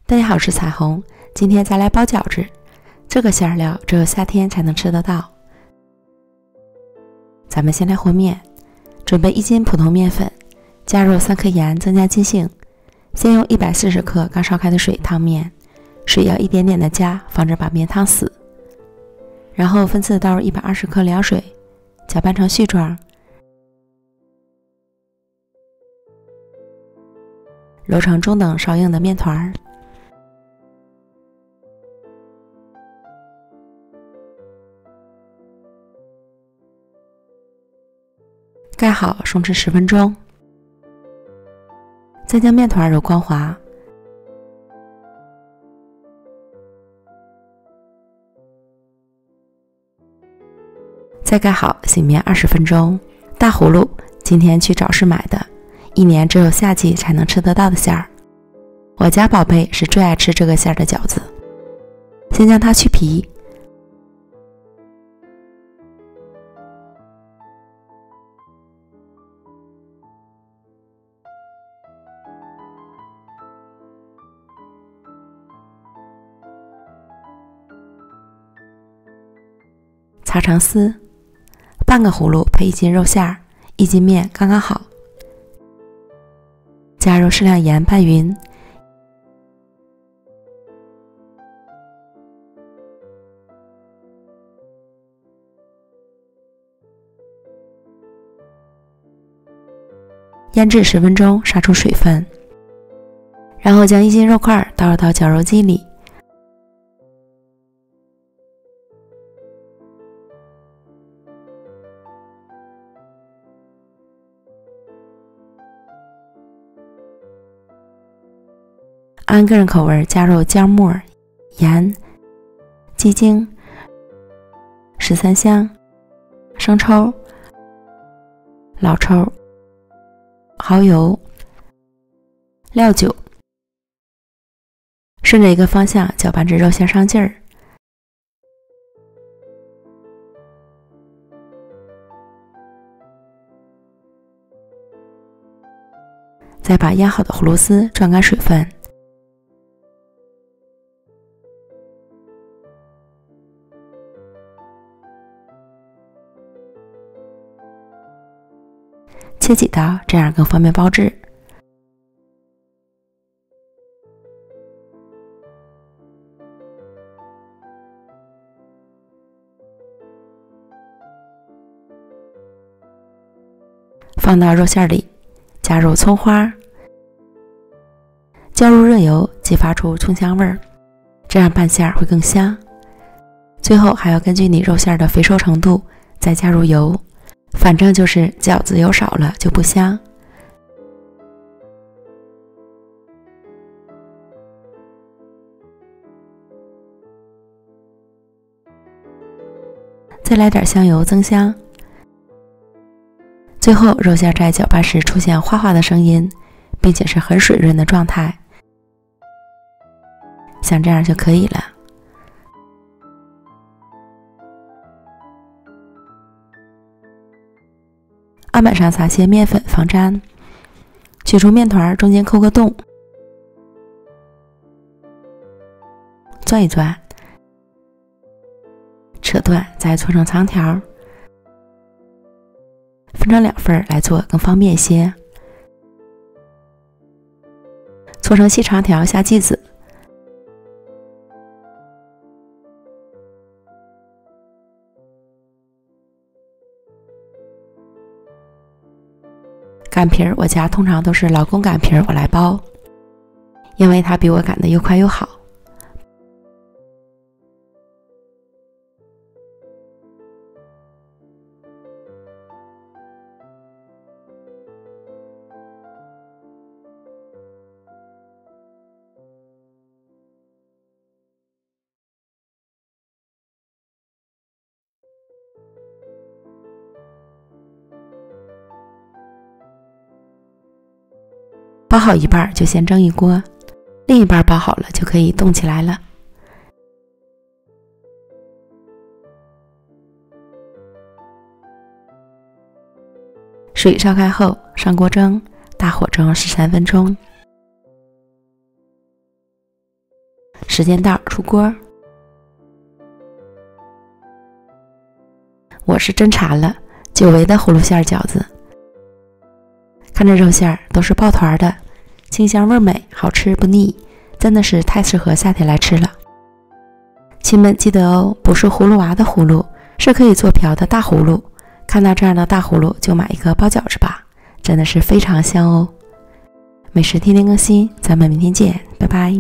大家好，我是彩虹，今天再来包饺子。这个馅料只有夏天才能吃得到。咱们先来和面，准备1斤普通面粉，加入3克盐增加筋性。先用140克刚烧开的水烫面，水要一点点的加，防止把面烫死。然后分次倒入120克凉水，搅拌成絮状，揉成中等稍硬的面团。盖好，松弛10分钟，再将面团揉光滑，再盖好，醒面20分钟。大葫芦今天去早市买的，1年只有夏季才能吃得到的馅儿。我家宝贝是最爱吃这个馅儿的饺子。先将它去皮，擦成丝，半个葫芦配1斤肉馅儿，1斤面刚刚好。加入适量盐拌匀，腌制10分钟，杀出水分，然后将1斤肉块倒入到绞肉机里。按个人口味加入姜末、盐、鸡精、13香、生抽、老抽、蚝油、料酒，顺着一个方向搅拌至肉馅上劲儿。再把腌好的葫芦丝转干水分，切几刀，这样更方便包制。放到肉馅里，加入葱花，浇入热油，激发出葱香味儿，这样拌馅会更香。最后还要根据你肉馅的肥瘦程度再加入油。反正就是饺子油少了就不香。再来点香油增香。最后肉馅在搅拌时出现哗哗的声音，并且是很水润的状态，像这样就可以了。案板上撒些面粉防粘，取出面团，中间抠个洞，转一转，扯断，再搓成长条，分成2份来做更方便一些。搓成细长条下剂子，擀皮儿我家通常都是老公擀皮儿我来包，因为他比我擀的又快又好。包好一半就先蒸一锅，另一半包好了就可以冻起来了。水烧开后上锅蒸，大火蒸13分钟。时间到，出锅。我是真馋了，久违的葫芦馅饺子。看这肉馅都是抱团的，清香味美，好吃不腻，真的是太适合夏天来吃了。亲们记得哦，不是葫芦娃的葫芦，是可以做瓢的大葫芦。看到这样的大葫芦就买一个包饺子吧，真的是非常香哦。美食天天更新，咱们明天见，拜拜。